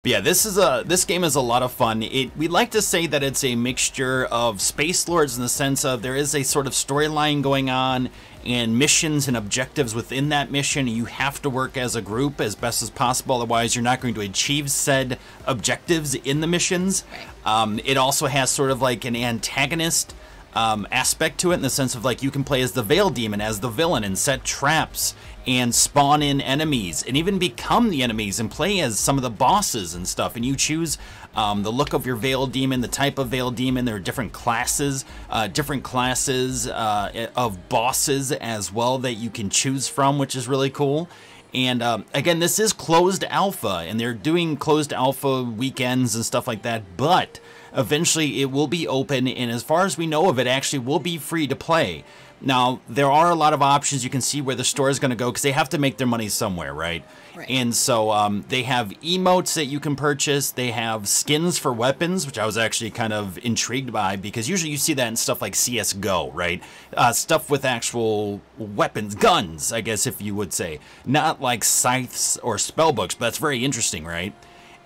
But yeah, this game is a lot of fun. We like to say that it's a mixture of Space Lords in the sense of there is a sort of storyline going on and missions and objectives within that mission. You have to work as a group as best as possible, otherwise you're not going to achieve said objectives in the missions. It also has sort of like an antagonist aspect to it in the sense of like you can play as the Veil Demon, as the villain, and set traps and spawn in enemies and even become the enemies and play as some of the bosses and stuff. And you choose the look of your Veil Demon, the type of Veil Demon. There are different classes of bosses as well that you can choose from, which is really cool. And again, this is closed alpha, and they're doing closed alpha weekends and stuff like that, but eventually it will be open, and as far as we know of, it actually will be free to play. Now, there are a lot of options. You can see where the store is going to go because they have to make their money somewhere, right? And so they have emotes that you can purchase. They have skins for weapons, which I was actually kind of intrigued by because usually you see that in stuff like CSGO, right? Stuff with actual weapons, guns, I guess if you would say. Not like scythes or spellbooks, but that's very interesting, right?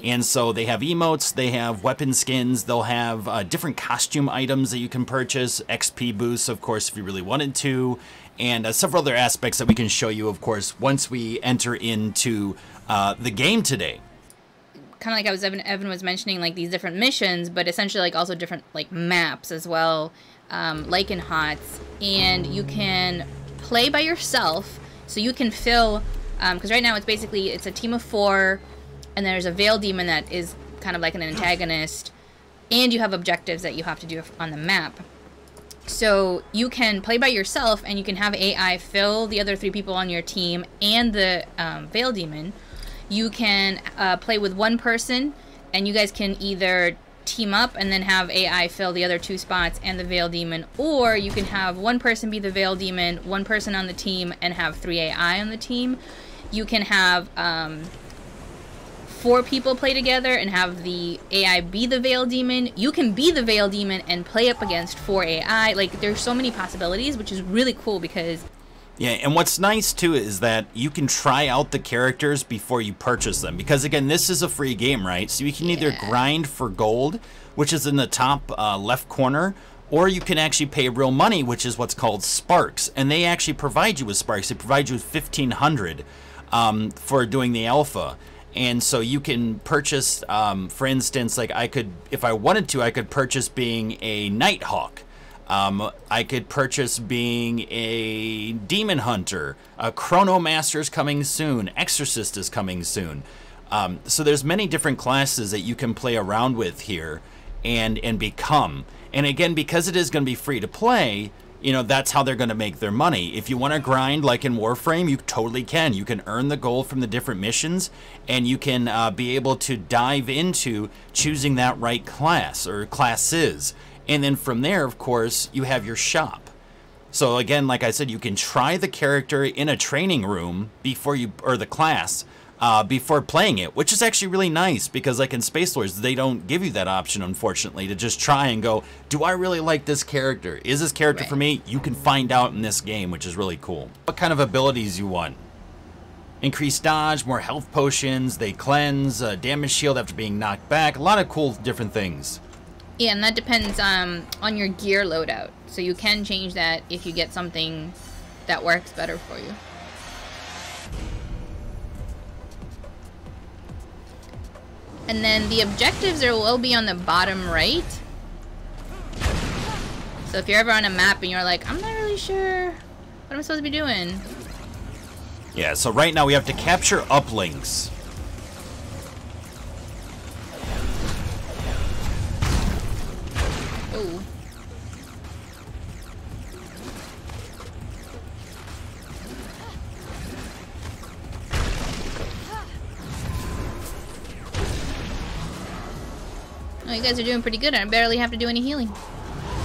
And so they have emotes, they have weapon skins, they'll have different costume items that you can purchase, XP boosts, of course, if you really wanted to, and several other aspects that we can show you, of course, once we enter into the game today. Kind of like Evan was mentioning, like these different missions, but essentially like also different like maps as well, like in HOTS, and you can play by yourself, so you can fill, because right now it's a team of 4, and there's a Veil Demon that is kind of like an antagonist, and you have objectives that you have to do on the map. So you can play by yourself, and you can have AI fill the other 3 people on your team and the Veil Demon. You can play with one person, and you guys can either team up and then have AI fill the other 2 spots and the Veil Demon, or you can have one person be the Veil Demon, one person on the team, and have 3 AI on the team. You can have 4 people play together and have the AI be the Veil Demon. You can be the Veil Demon and play up against 4 AI. Like, there's so many possibilities, which is really cool because... Yeah, and what's nice, too, is that you can try out the characters before you purchase them. Because, again, this is a free game, right? So you can either grind for gold, which is in the top left corner, or you can actually pay real money, which is what's called Sparks. And they actually provide you with Sparks. They provide you with 1,500 for doing the alpha. And so you can purchase, for instance, like I could, if I wanted to, I could purchase being a Nighthawk. I could purchase being a Demon Hunter. Chronomaster is coming soon. Exorcist is coming soon. So there's many different classes that you can play around with here and become. And again, because it is going to be free to play, you know, that's how they're going to make their money. If you want to grind like in Warframe, you totally can. You can earn the gold from the different missions, and you can be able to dive into choosing that right class or classes. And then from there, of course, you have your shop. So again, like I said, you can try the character in a training room before you, or the class, before playing it, which is actually really nice because like in Space Lords, they don't give you that option, unfortunately, to just try and go, do I really like this character? Is this character for me? You can find out in this game, which is really cool. What kind of abilities you want? Increased dodge, more health potions, they cleanse, damage shield after being knocked back, a lot of cool different things. Yeah, and that depends on your gear loadout. So you can change that if you get something that works better for you. And then the objectives will be on the bottom right. So if you're ever on a map and you're like, I'm not really sure what I'm supposed to be doing. Yeah, so right now we have to capture uplinks. Oh. Oh, you guys are doing pretty good. I barely have to do any healing.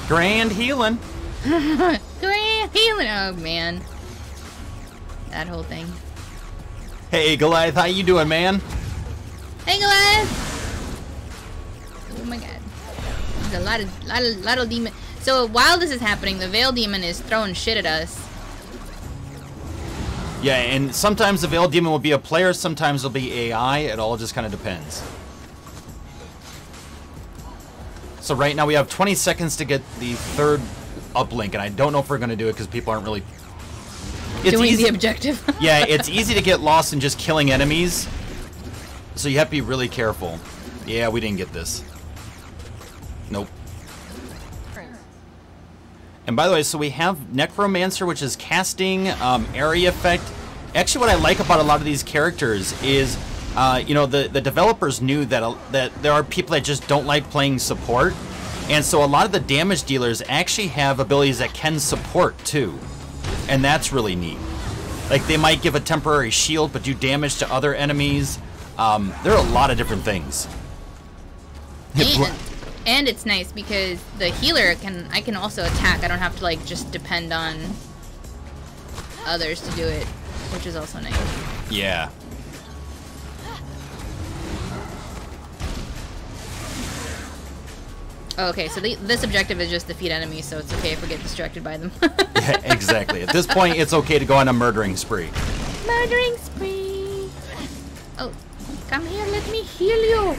Grand healing. Grand healing. Oh, man. That whole thing. Hey, Goliath, how you doing, man? Hey, Goliath. Oh, my God. There's a lot of demon. So, while this is happening, the Veil Demon is throwing shit at us. Yeah, and sometimes the Veil Demon will be a player, sometimes it'll be AI. It all just kind of depends. So right now we have 20 seconds to get the third uplink, and I don't know if we're going to do it because people aren't really... Doing the objective. Yeah, it's easy to get lost in just killing enemies, so you have to be really careful. Yeah, we didn't get this. Nope. And by the way, so we have Necromancer, which is casting, area effect. Actually, what I like about a lot of these characters is, you know, the developers knew that there are people that just don't like playing support. And so a lot of the damage dealers actually have abilities that can support, too. And that's really neat. Like, they might give a temporary shield, but do damage to other enemies. There are a lot of different things. And it's nice because the healer I can also attack. I don't have to like just depend on others to do it, which is also nice. Yeah. Oh, okay, so this objective is just defeat enemies, so it's okay if we get distracted by them. Yeah, exactly. At this point, it's okay to go on a murdering spree. Murdering spree. Oh, come here, let me heal you.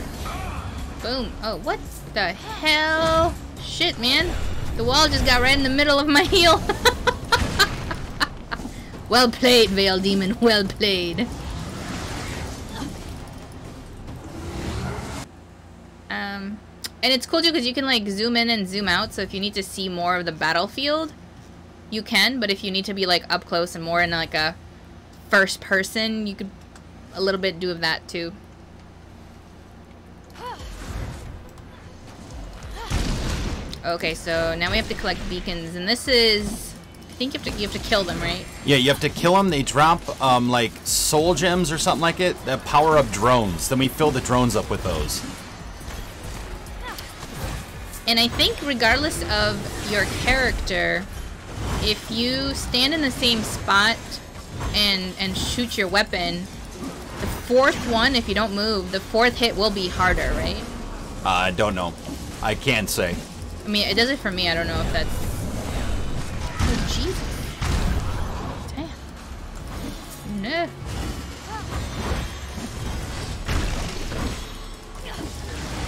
Boom. Oh, what the hell? Shit, man. The wall just got right in the middle of my heel. Well played, Veil Demon. Well played. And it's cool too because you can like zoom in and zoom out. So if you need to see more of the battlefield, you can. But if you need to be like up close and more in like a first person, you could a little bit do of that too. Okay, so now we have to collect beacons, and this is, I think you have to kill them, right? Yeah, you have to kill them. They drop like soul gems or something like it that power up drones. Then we fill the drones up with those. And I think regardless of your character, if you stand in the same spot and shoot your weapon, the fourth one, if you don't move, the fourth hit will be harder, right? I don't know. I can't say. I mean, it does it for me. I don't know if that's... Oh, Jesus. Damn. No.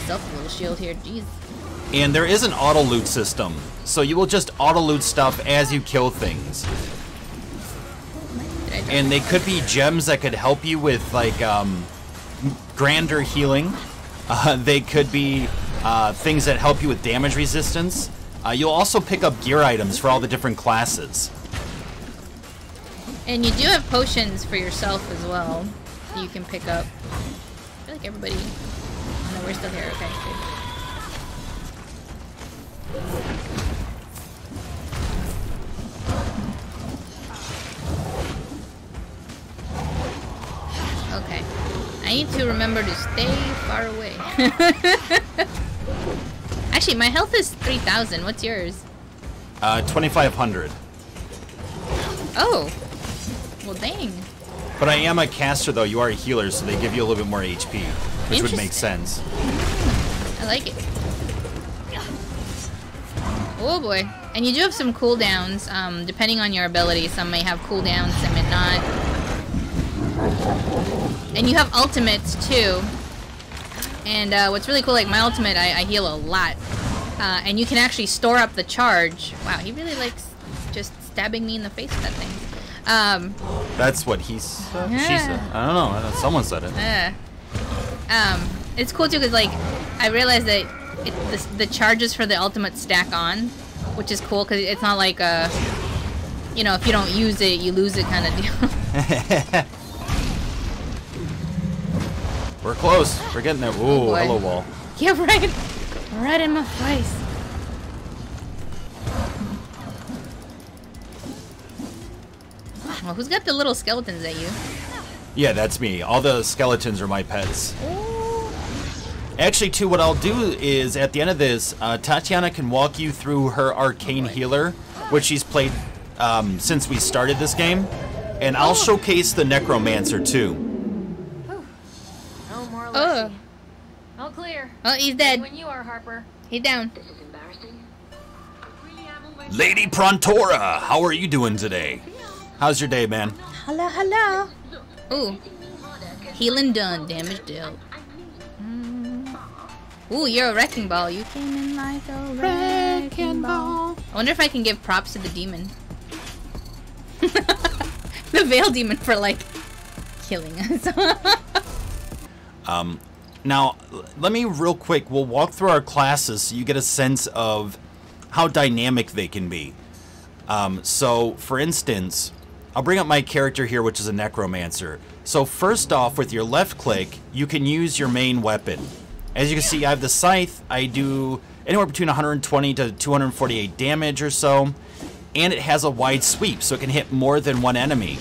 Self a little shield here. Jeez. And there is an auto loot system, so you will just auto loot stuff as you kill things. And they could be gems that could help you with like grander healing. They could be things that help you with damage resistance. You'll also pick up gear items for all the different classes. And you do have potions for yourself as well that you can pick up. I feel like everybody... Oh, no, we're still here. Okay, good. Okay. I need to remember to stay far away. Actually, my health is 3,000. What's yours? 2,500. Oh. Well, dang. But I am a caster, though. You are a healer, so they give you a little bit more HP, which would make sense. I like it. Oh boy. And you do have some cooldowns, depending on your ability. Some may have cooldowns, some may not. And you have ultimates too. And what's really cool, like my ultimate, I heal a lot. And you can actually store up the charge. Wow, he really likes just stabbing me in the face with that thing. That's what he said. She said. I don't know. Someone said it. It's cool too because like I realized that the charges for the ultimate stack on, which is cool because it's not like you know, if you don't use it, you lose it kind of deal. We're close. We're getting there. Ooh, hello wall. Yeah, right. Right in my face. Well, who's got the little skeletons at you? Yeah, that's me. All the skeletons are my pets. Ooh. Actually, too, what I'll do is, at the end of this, Tatiana can walk you through her Arcane healer, which she's played since we started this game. And I'll showcase the Necromancer, too. No more or less. All clear. Oh, he's dead. When you are, Harper. He's down. This is embarrassing. Lady Prontora, how are you doing today? How's your day, man? Hello, hello. Ooh. Healing done. Damage dealt. Ooh, you're a wrecking ball. You came in like a wrecking ball. I wonder if I can give props to the demon. The Veil Demon for, like, killing us. Now, let me real quick, we'll walk through our classes so you get a sense of how dynamic they can be. So, for instance, I'll bring up my character here, which is a Necromancer. So, first off, with your left click, you can use your main weapon. As you can see, I have the Scythe. I do anywhere between 120 to 248 damage or so. And it has a wide sweep, so it can hit more than one enemy.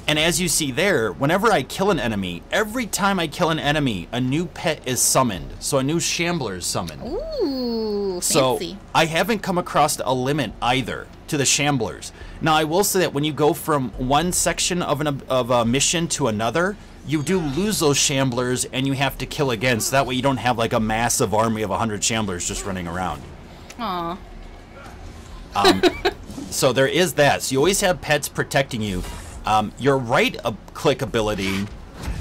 And as you see there, whenever I kill an enemy, every time I kill an enemy, a new pet is summoned. So a new Shambler is summoned. Ooh, so fancy. I haven't come across a limit either to the Shamblers. Now, I will say that when you go from one section of a mission to another, you do lose those Shamblers and you have to kill again. So that way you don't have like a massive army of 100 Shamblers just running around. Aw. So there is that. So you always have pets protecting you. Your right click ability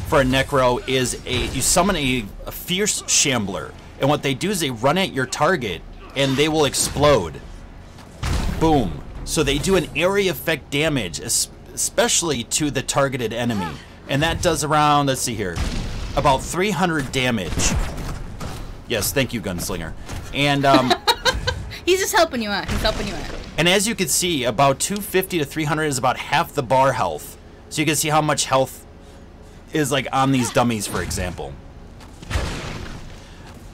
for a Necro is you summon a fierce Shambler, and what they do is they run at your target and they will explode. Boom. So they do an area effect damage, especially to the targeted enemy, and that does around, let's see here, about 300 damage. Yes, thank you, Gunslinger. And He's just helping you out. He's helping you out. And as you can see, about 250 to 300 is about half the bar health. So you can see how much health is like on these dummies, for example.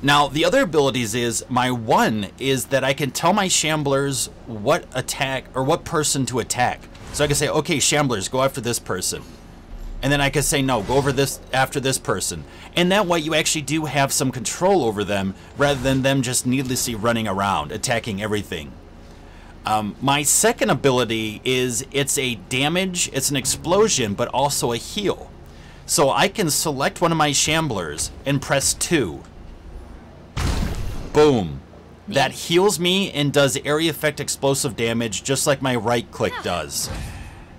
Now, the other abilities is, my one is that I can tell my Shamblers what attack or what person to attack. So I can say, okay, Shamblers, go after this person. And then I can say, no, go over this after this person. And that way you actually do have some control over them rather than them just needlessly running around, attacking everything. My second ability is it's a damage, it's an explosion, but also a heal. So I can select one of my Shamblers and press 2. Boom. That heals me and does area effect explosive damage just like my right click does.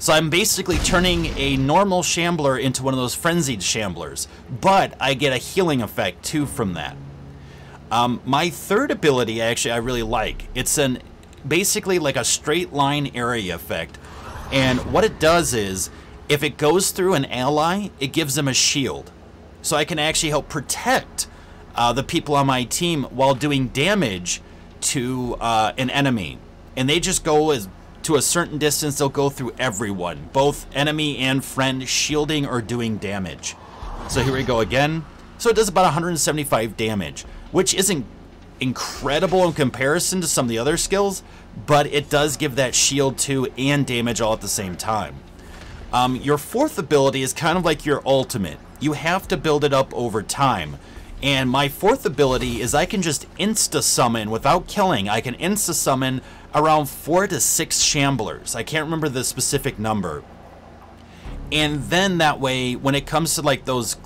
So I'm basically turning a normal Shambler into one of those frenzied Shamblers, but I get a healing effect too from that. My third ability actually I really like. It's basically like a straight line area effect, and what it does is if it goes through an ally, it gives them a shield. So I can actually help protect the people on my team while doing damage to an enemy. And they just go to a certain distance, they'll go through everyone, both enemy and friend, shielding or doing damage. So here we go again. So it does about 175 damage, which isn't incredible in comparison to some of the other skills, but it does give that shield too and damage all at the same time. Your fourth ability is kind of like your ultimate. You have to build it up over time. And my fourth ability is I can just insta-summon without killing. I can insta-summon around 4 to 6 Shamblers. I can't remember the specific number. And then that way, when it comes to like those,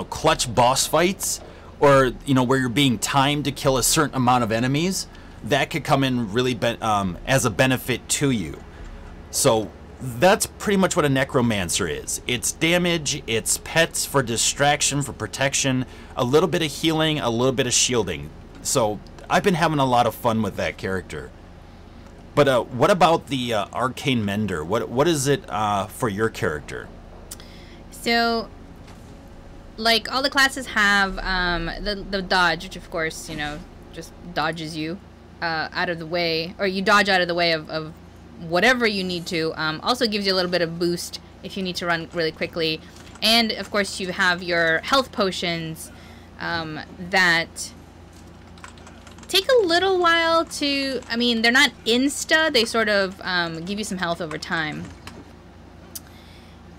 clutch boss fights, or, where you're being timed to kill a certain amount of enemies, that could come in really as a benefit to you. So that's pretty much what a Necromancer is. It's damage, it's pets for distraction, for protection, a little bit of healing, a little bit of shielding. So I've been having a lot of fun with that character. But what about the Arcane Mender? What is it for your character? So, like, all the classes have the dodge, which of course, just dodges you out of the way, or you dodge out of the way of whatever you need to. Also gives you a little bit of boost if you need to run really quickly. And of course you have your health potions that take a little while to, they're not insta, they sort of give you some health over time.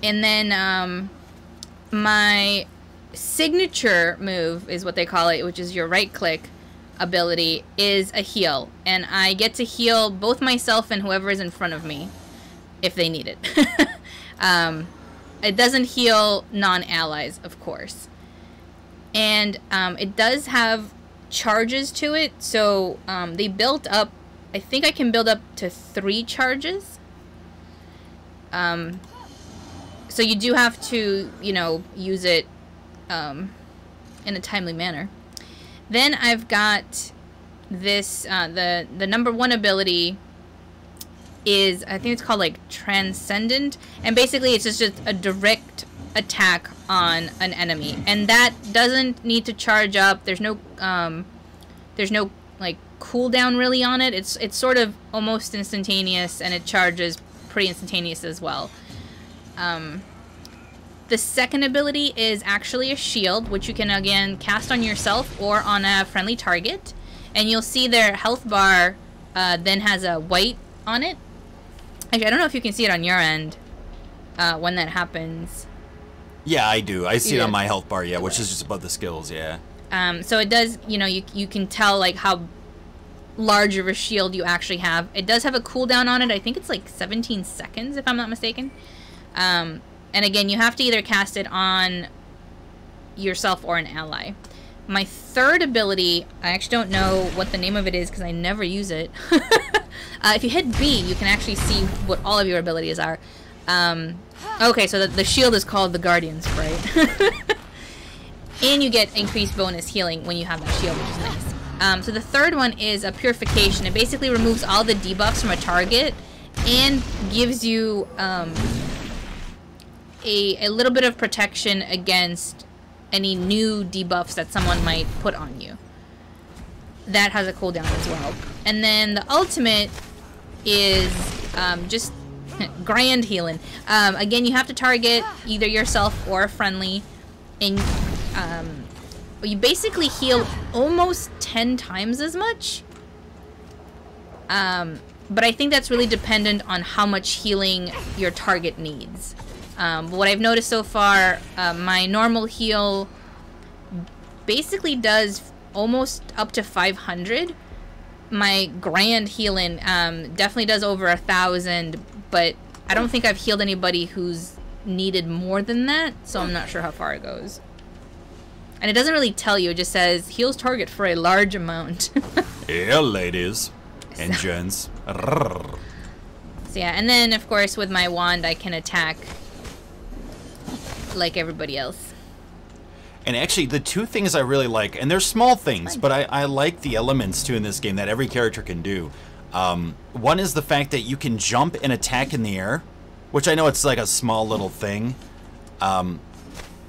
And then my signature move is what they call it, which is your right click ability, is a heal, and I get to heal both myself and whoever is in front of me if they need it. It doesn't heal non-allies, of course, and it does have charges to it, so they built up. I think I can build up to 3 charges. So you do have to, use it in a timely manner. Then I've got this, the number 1 ability is, I think it's called like Transcendent, and basically it's just a direct attack on an enemy, and that doesn't need to charge up. There's no like cooldown really on it. It's sort of almost instantaneous, and it charges pretty instantaneous as well. The second ability is actually a shield, which you can again cast on yourself or on a friendly target, and you'll see their health bar then has a white on it. Actually, I don't know if you can see it on your end when that happens. Yeah, I do. I see it on my health bar, yeah, which is just above the skills, yeah. So it does, you know, you can tell like how large of a shield you actually have. It does have a cooldown on it. I think it's like 17 seconds, if I'm not mistaken. And again, you have to either cast it on yourself or an ally. My third ability, I actually don't know what the name of it is because I never use it. If you hit B, you can actually see what all of your abilities are. Okay, so the shield is called the Guardian Sprite. And you get increased bonus healing when you have that shield, which is nice. So the third one is a Purification. It basically removes all the debuffs from a target and gives you a little bit of protection against any new debuffs that someone might put on you. That has a cooldown as well. And then the ultimate is just grand healing. Again, you have to target either yourself or a friendly, and you basically heal almost 10 times as much. But I think that's really dependent on how much healing your target needs. But what I've noticed so far, my normal heal basically does almost up to 500. My grand healing definitely does over 1,000, but I don't think I've healed anybody who's needed more than that, so I'm not sure how far it goes. And it doesn't really tell you, it just says heals target for a large amount. Yeah, ladies and gents. So yeah, and then of course with my wand I can attack like everybody else. And actually, the two things I really like, and they're small things, but I like the elements too in this game that every character can do. One is the fact that you can jump and attack in the air, which I know it's like a small little thing. But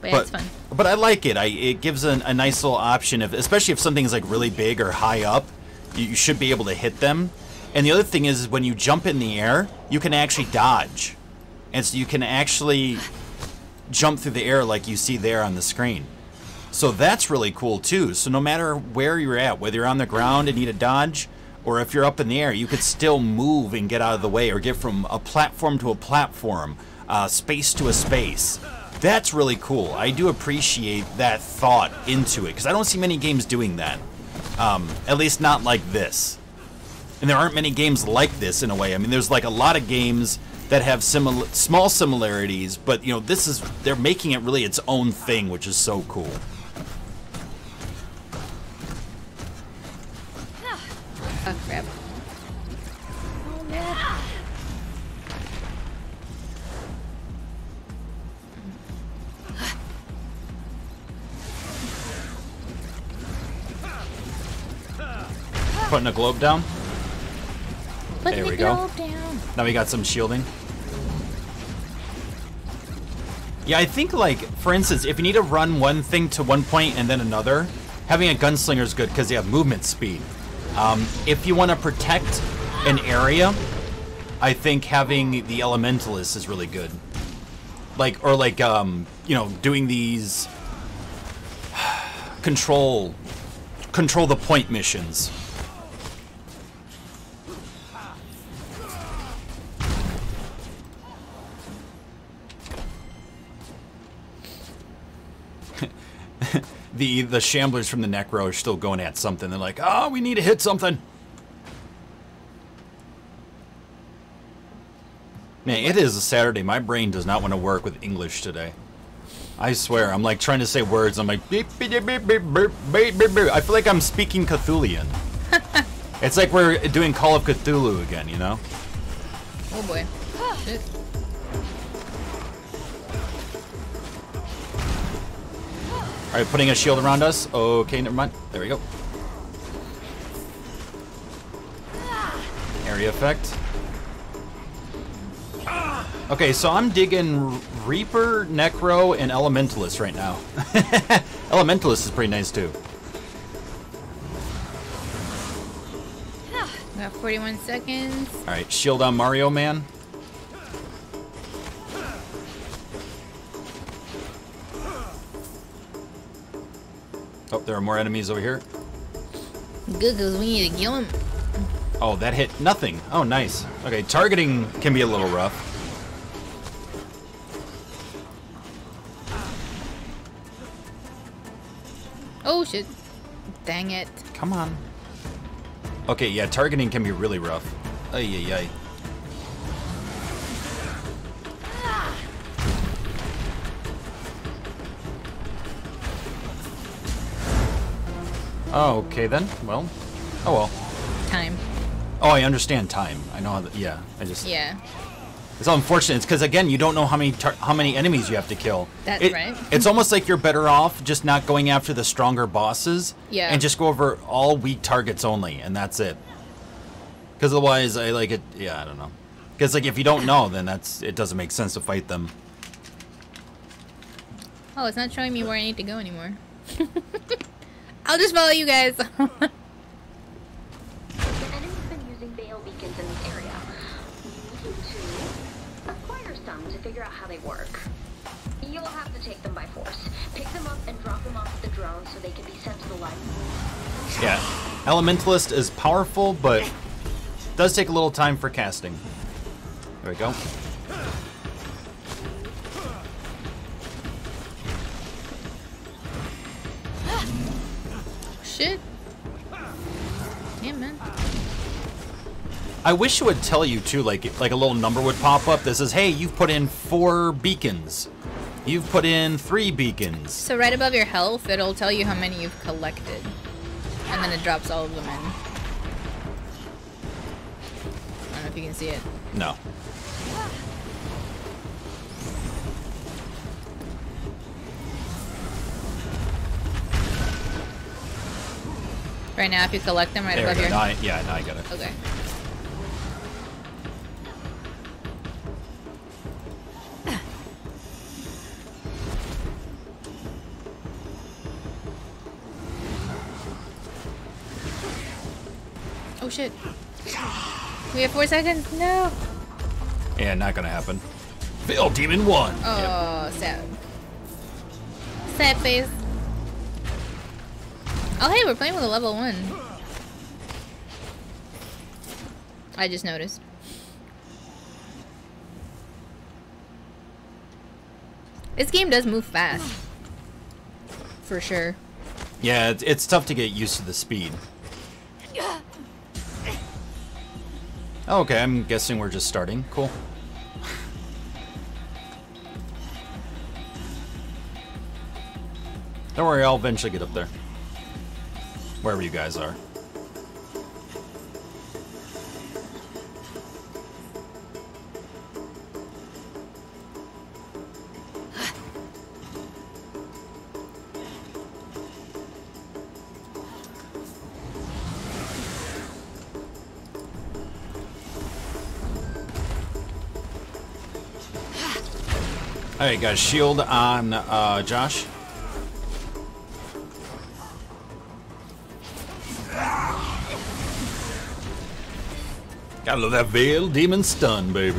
yeah, it's fun. But I like it. It gives a nice little option, especially if something's like really big or high up, you should be able to hit them. And the other thing is when you jump in the air, you can actually dodge. And so you can actually jump through the air like you see there on the screen. So that's really cool too. So no matter where you're at, whether you're on the ground and need a dodge, or if you're up in the air, you could still move and get out of the way, or get from a platform to a platform, space to a space. That's really cool. I do appreciate that thought into it, because I don't see many games doing that. At least not like this. And there aren't many games like this in a way. I mean, there's like a lot of games that have small similarities, but you know, they're making it really its own thing, which is so cool. Oh crap. Oh man. Putting a globe down. There we go. Now we got some shielding. Yeah, I think, like, for instance, if you need to run one thing to one point and then another, having a gunslinger is good because they have movement speed. If you want to protect an area, I think having the elementalist is really good. Like, or like, you know, doing these control the point missions. The shamblers from the Necro are still going at something. They're like, oh, we need to hit something. Man, it is a Saturday. My brain does not want to work with English today. I swear, I'm like trying to say words. I'm like, beep, beep, beep, beep, beep, beep, beep, beep. I feel like I'm speaking Cthulhian. It's like we're doing Call of Cthulhu again, you know? Oh boy. Shit. All right, putting a shield around us. Okay, never mind. There we go. Area effect. Okay, so I'm digging Reaper, Necro, and Elementalist right now. Elementalist is pretty nice too. Got 41 seconds. All right, shield on Mario Man. Oh, there are more enemies over here. Good, because we need to kill him. Oh, that hit nothing. Oh, nice. Okay, targeting can be a little rough. Oh, shit. Dang it. Come on. Okay, yeah, targeting can be really rough. Ay, ay, ay. Oh, okay then. Well. Oh well. Time. Oh, I understand time. I know how that. Yeah, I just. Yeah. It's unfortunate. It's because again, you don't know how many enemies you have to kill. That's right. It's almost like you're better off just not going after the stronger bosses. Yeah. And just go over all weak targets only, and that's it. Because otherwise, I like it. Yeah, I don't know. Because like if you don't know, then it doesn't make sense to fight them. Oh, it's not showing me where I need to go anymore. I'll just follow you guys. The enemy's been using Veil beacons in this area. We need to acquire some to figure out how they work. You'll have to take them by force. Pick them up and drop them off the drone so they can be sent to the light. Yeah, Elementalist is powerful, but does take a little time for casting. There we go. Shit. Yeah, man. I wish it would tell you too, like a little number would pop up that says, "Hey, you've put in 4 beacons. You've put in 3 beacons." So right above your health, it'll tell you how many you've collected. And then it drops all of them in. I don't know if you can see it. No. Right now, if you collect them right There above we go. your... Now I got it. Okay. Oh shit. We have 4 seconds? No. Yeah, not gonna happen. Veil Demon 1. Oh, sad. Sad face. Oh hey, we're playing with a level 1. I just noticed. This game does move fast. For sure. Yeah, it's tough to get used to the speed. Okay, I'm guessing we're just starting. Cool. Don't worry, I'll eventually get up there. Wherever you guys are. Alright, got a shield on Josh. Gotta love that Veil Demon stun, baby.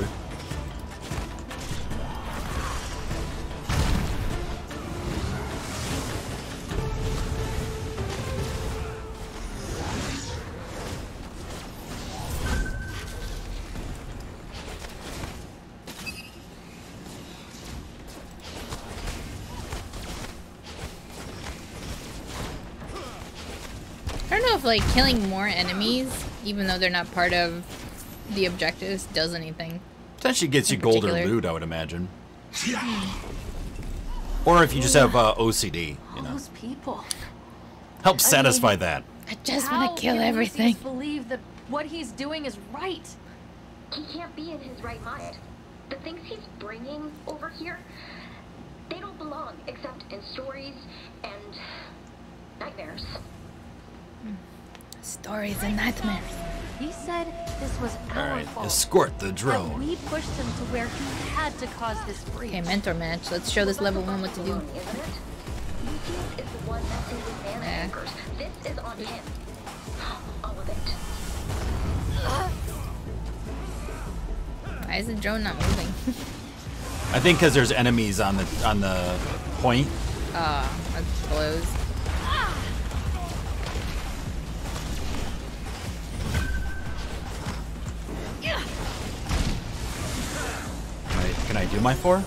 I don't know if like killing more enemies, even though they're not part of the objectives, does anything. Potentially gets you gold or loot, I would imagine. Or if you just have OCD, you know. Those people. Help satisfy that. I just want to kill everything. Believe that what he's doing is right. He can't be in his right mind. The things he's bringing over here, they don't belong, except in stories and nightmares. Stories and nightmares. He said this was our Alright, fault. escort the That drone. we pushed him to where he had to cause this breach. Okay, mentor match. Let's show this level 1 what to do. Isn't it? Lucius is the one messing with mana anchors. This is on him. All of it. Why is the drone not moving? I think because there's enemies on the point. Ah, that blows. Can I do my 4?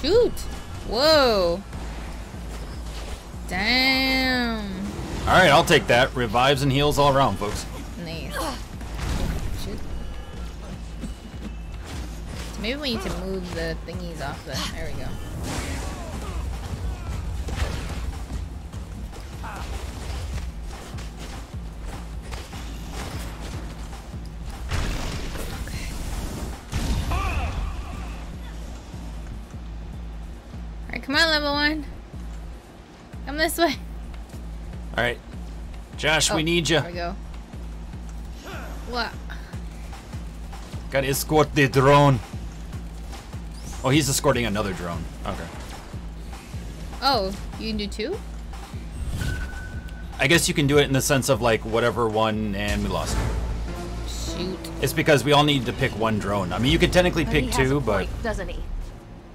Shoot! Whoa! Damn! Alright, I'll take that. Revives and heals all around, folks. Nice. Shoot. So maybe we need to move the thingies off the. There we go. Alright, come on, level 1. Come this way. Alright. Josh, we need you. There we go. What? Gotta escort the drone. Oh, he's escorting another drone. Okay. Oh, you can do 2? I guess you can do it in the sense of like whatever one, and we lost. Shoot. It's because we all need to pick one drone. I mean, you could technically But pick he has 2, a but point, doesn't he?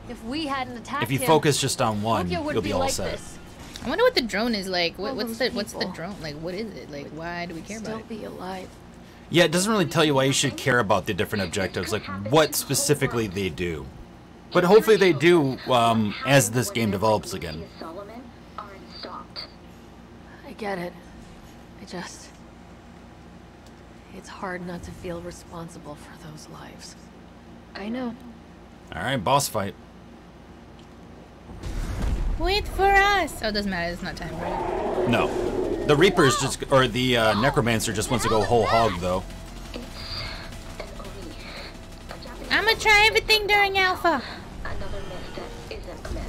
If we hadn't attacked if you him, focus just on one, Tokyo would you'll be all like set. this. I wonder what the drone is like. All What's those the people drone like? What is it like? Why do we care Still about it? be alive. Yeah, it doesn't really tell you why you should care about the different objectives, like what specifically they do. But hopefully they do as this game develops again. Solomon aren't stopped. I get it. It's hard not to feel responsible for those lives. I know. Alright, boss fight. Wait for us. Oh, it doesn't matter. It's not time, right? No. The Reapers just, or the Necromancer just wants to go whole hog, though. I'm gonna try everything during Alpha. Another myth that isn't a myth.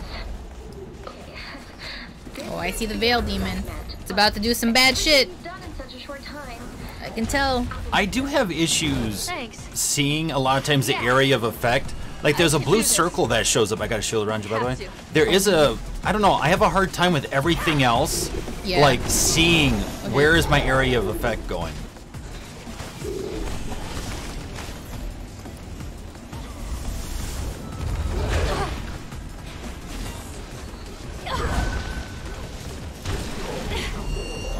Okay. Oh, I see the Veil Demon. It's about to do some bad shit. Done in such a short time. I can tell. I do have issues Thanks. seeing a lot of times the area of effect. Like there's a blue circle that shows up. I got a shield around you, by the way. There is a, I don't know, I have a hard time with everything else. Yeah. Like seeing where is my area of effect going.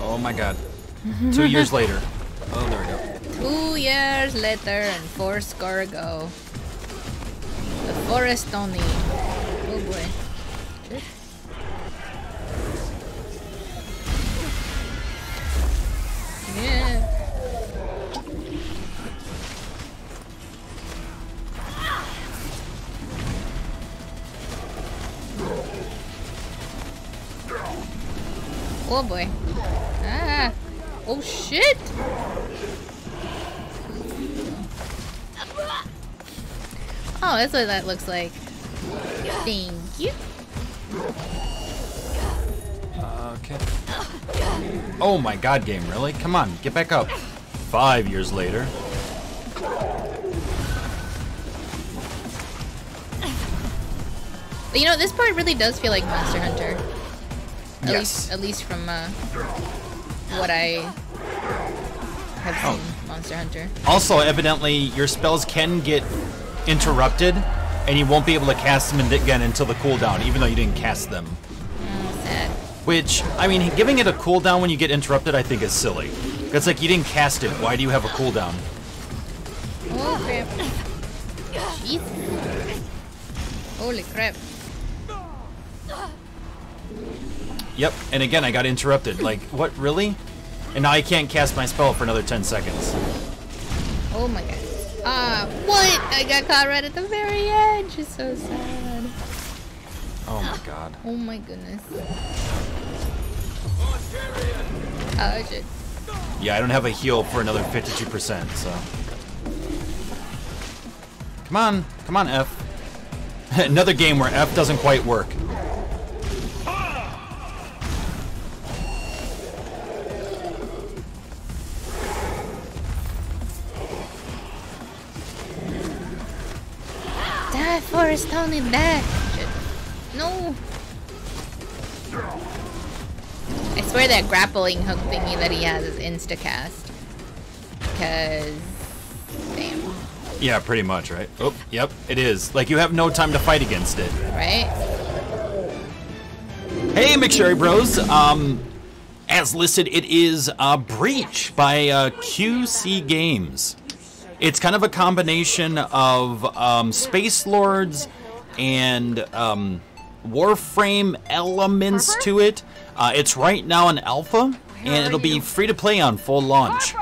Oh my god. 2 years later. Oh, there we go. 2 years later and 4 score ago. The forest only. Oh boy. Shit. Yeah. Oh boy. Ah. Oh shit. Oh, that's what that looks like. Thank you. Okay. Oh my god, game, really? Come on, get back up. 5 years later. But you know, this part really does feel like Monster Hunter. Yes. At least from what I have seen Monster Hunter. Also, evidently, your spells can get interrupted, and you won't be able to cast them again until the cooldown, even though you didn't cast them. Sad. Which, I mean, giving it a cooldown when you get interrupted, I think is silly. It's like, you didn't cast it, why do you have a cooldown? Oh crap. Jeez. Holy crap. Yep, and again, I got interrupted. Like, what, really? And now I can't cast my spell for another 10 seconds. Oh my god. What? I got caught right at the very edge. It's so sad. Oh my god. Oh my goodness. Oh shit. Yeah, I don't have a heal for another 52%, so. Come on, F. Another game where F doesn't quite work. Die, Forrest, Tony, die! Shit. No! I swear that grappling hook thingy that he has is instacast. Because... damn. Yeah, pretty much, right? Oh, yep, it is. Like, you have no time to fight against it. Right? Hey, McSherry Bros. As listed, it is Breach by QC Games. It's kind of a combination of Space Lords and Warframe elements to it. It's right now in alpha, and it'll be free to play on full launch.